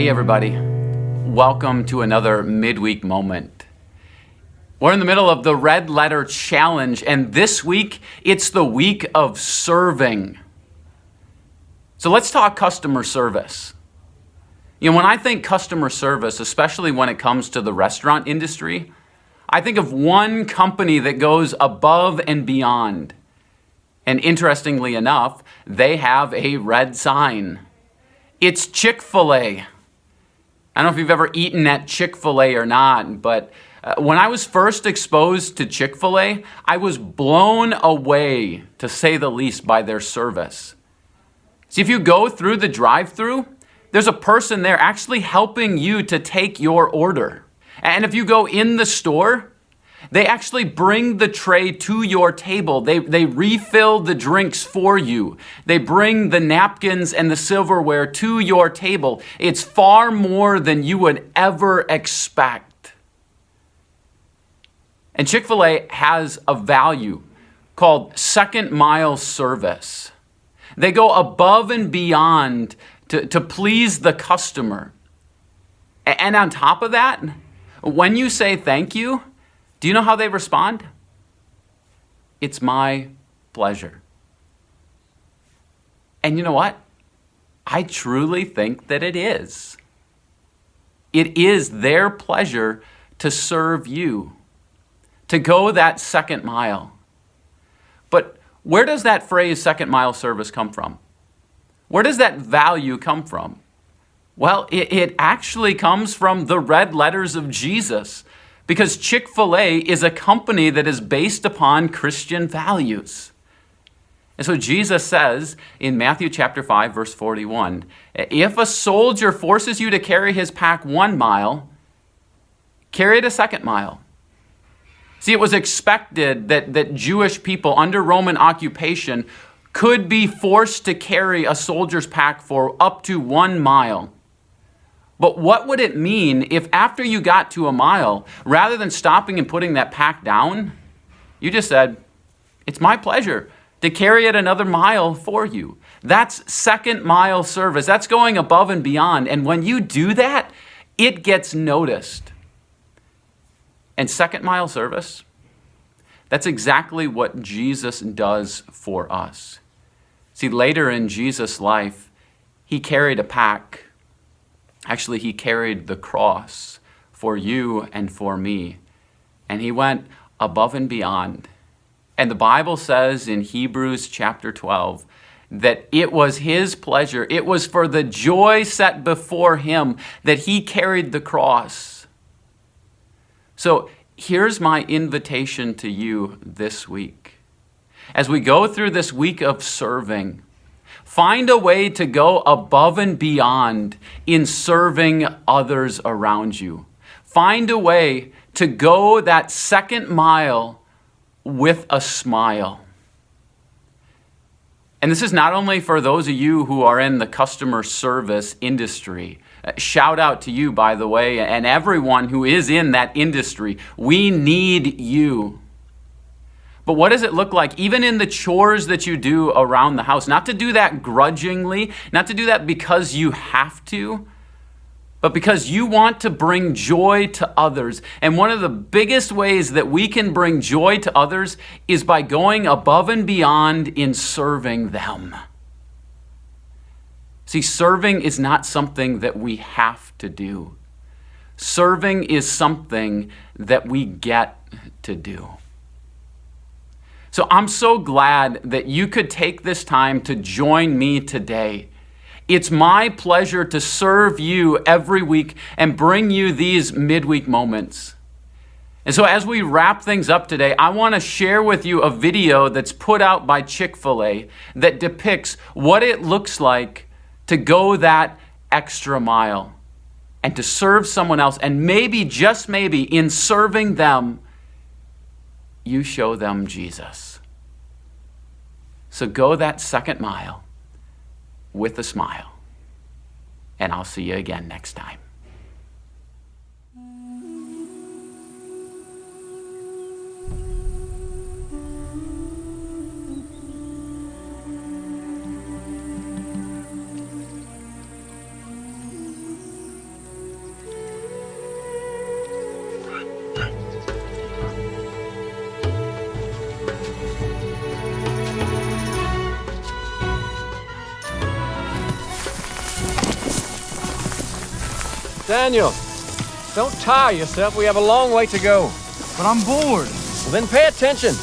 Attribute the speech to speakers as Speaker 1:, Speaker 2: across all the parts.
Speaker 1: Hey everybody, welcome to another midweek moment. We're in the middle of the Red Letter Challenge, and this week, it's the week of serving. So let's talk customer service. When I think customer service, especially when it comes to the restaurant industry, I think of one company that goes above and beyond. And interestingly enough, they have a red sign. It's Chick-fil-A. I don't know if you've ever eaten at Chick-fil-A or not, but when I was first exposed to Chick-fil-A, I was blown away, to say the least, by their service. See, if you go through the drive-thru, there's a person there actually helping you to take your order. And if you go in the store, they actually bring the tray to your table. They refill the drinks for you. They bring the napkins and the silverware to your table. It's far more than you would ever expect. And Chick-fil-A has a value called second mile service. They go above and beyond to please the customer. And on top of that, when you say thank you, do you know how they respond? It's my pleasure. And you know what? I truly think that it is. It is their pleasure to serve you, to go that second mile. But where does that phrase second mile service come from? Where does that value come from? Well, it actually comes from the red letters of Jesus. Because Chick-fil-A is a company that is based upon Christian values. And so Jesus says in Matthew chapter 5, verse 41, if a soldier forces you to carry his pack 1 mile, carry it a second mile. See, it was expected that Jewish people under Roman occupation could be forced to carry a soldier's pack for up to 1 mile. But what would it mean if after you got to 1 mile, rather than stopping and putting that pack down, you just said, it's my pleasure to carry it another mile for you. That's second mile service. That's going above and beyond. And when you do that, it gets noticed. And second mile service, that's exactly what Jesus does for us. See, later in Jesus' life, he carried a pack. Actually, he carried the cross for you and for me. And he went above and beyond. And the Bible says in Hebrews chapter 12 that it was his pleasure, it was for the joy set before him that he carried the cross. So here's my invitation to you this week. As we go through this week of serving, find a way to go above and beyond in serving others around you. Find a way to go that second mile with a smile. And this is not only for those of you who are in the customer service industry. Shout out to you, by the way, and everyone who is in that industry. We need you. But what does it look like, even in the chores that you do around the house? Not to do that grudgingly, not to do that because you have to, but because you want to bring joy to others. And one of the biggest ways that we can bring joy to others is by going above and beyond in serving them. See, serving is not something that we have to do. Serving is something that we get to do. So I'm so glad that you could take this time to join me today. It's my pleasure to serve you every week and bring you these midweek moments. And so as we wrap things up today, I want to share with you a video that's put out by Chick-fil-A that depicts what it looks like to go that extra mile and to serve someone else. And maybe, just maybe, in serving them, you show them Jesus. So go that second mile with a smile. And I'll see you again next time.
Speaker 2: Daniel, don't tire yourself. We have a long way to go.
Speaker 3: But I'm bored.
Speaker 2: Well, then pay attention.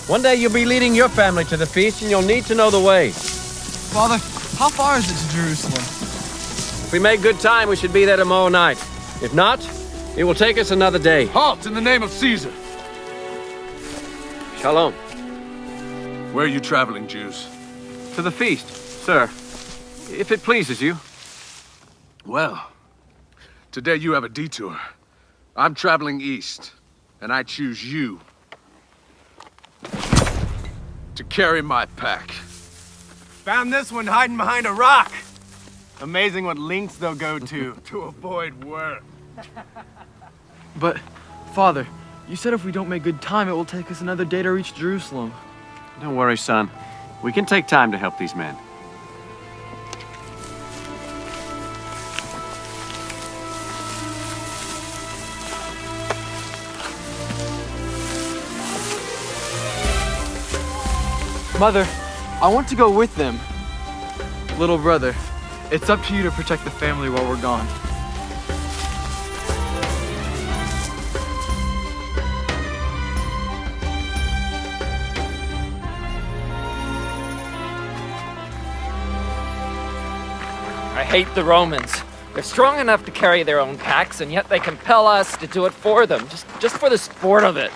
Speaker 2: One day you'll be leading your family to the feast, and you'll need to know the way.
Speaker 3: Father, how far is it to Jerusalem?
Speaker 2: If we make good time, we should be there tomorrow night. If not, it will take us another day.
Speaker 4: Halt in the name of Caesar!
Speaker 2: Shalom.
Speaker 4: Where are you traveling, Jews?
Speaker 2: To the feast, sir. If it pleases you.
Speaker 4: Well, today you have a detour. I'm traveling east, and I choose you to carry my pack.
Speaker 5: Found this one hiding behind a rock. Amazing what lengths they'll go to
Speaker 4: avoid work.
Speaker 3: But, Father, you said if we don't make good time, it will take us another day to reach Jerusalem.
Speaker 2: Don't worry, son. We can take time to help these men.
Speaker 3: Mother, I want to go with them. Little brother, it's up to you to protect the family while we're gone.
Speaker 6: I hate the Romans. They're strong enough to carry their own packs, and yet they compel us to do it for them, just for the sport of it.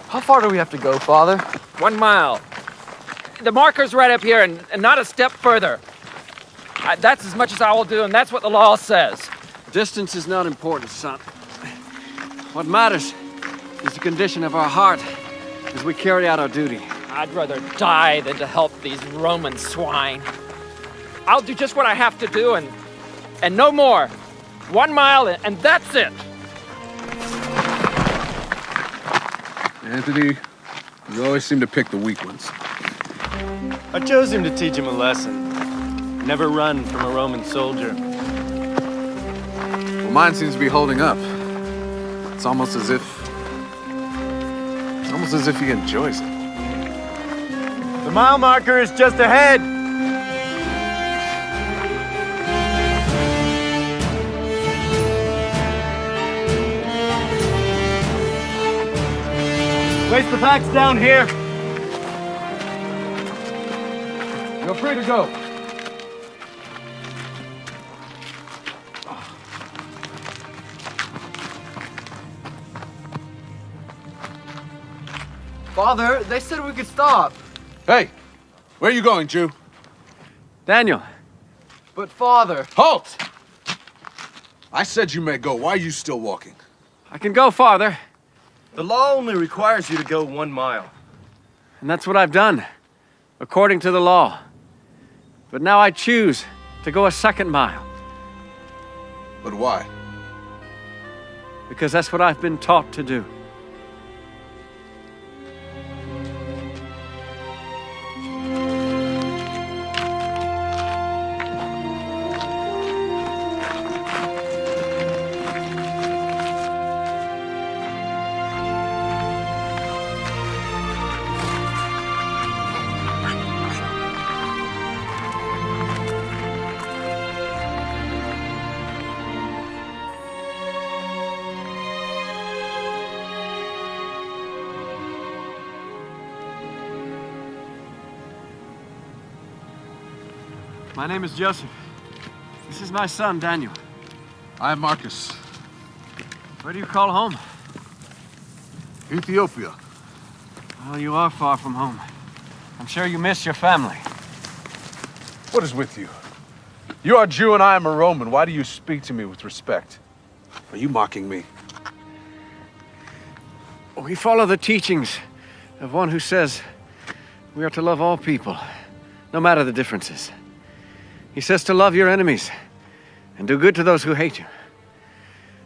Speaker 3: How far do we have to go, Father?
Speaker 6: 1 mile. The marker's right up here, and not a step further. That's as much as I will do, and that's what the law says.
Speaker 2: Distance is not important, son. What matters is the condition of our heart as we carry out our duty.
Speaker 6: I'd rather die than to help these Roman swine. I'll do just what I have to do, and no more. 1 mile, and that's it.
Speaker 4: Anthony, you always seem to pick the weak ones.
Speaker 5: I chose him to teach him a lesson. Never run from a Roman soldier.
Speaker 4: Well, mine seems to be holding up. It's almost as if he enjoys it.
Speaker 5: The mile marker is just ahead. Place the packs down here.
Speaker 4: You're free to go.
Speaker 3: Father, they said we could stop.
Speaker 4: Hey, where are you going, Jew?
Speaker 2: Daniel,
Speaker 3: But Father...
Speaker 4: Halt! I said you may go. Why are you still walking?
Speaker 2: I can go farther,
Speaker 5: The law only requires you to go 1 mile.
Speaker 2: and that's what I've done, according to the law. But now I choose to go a 2nd mile,
Speaker 4: But why?
Speaker 2: because that's what I've been taught to do. My name is Joseph. This is my son, Daniel.
Speaker 4: I'm Marcus.
Speaker 2: Where do you call home?
Speaker 4: Ethiopia.
Speaker 2: Well, you are far from home. I'm sure you miss your family.
Speaker 4: What is with you? You are a Jew and I am a Roman. Why do you speak to me with respect? Are you mocking me?
Speaker 2: We follow the teachings of one who says we are to love all people, no matter the differences. He says to love your enemies and do good to those who hate you.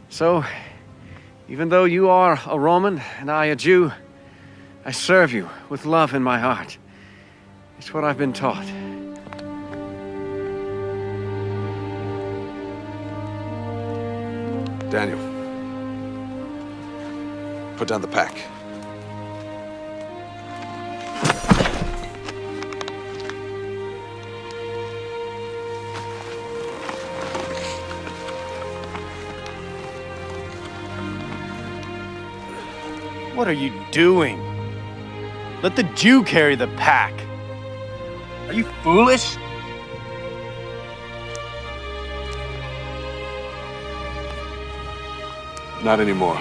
Speaker 2: So, even though you are a Roman and I a Jew, I serve you with love in my heart. It's what I've been taught.
Speaker 4: Daniel, put down the pack.
Speaker 5: What are you doing? Let the Jew carry the pack. Are you foolish?
Speaker 4: Not anymore.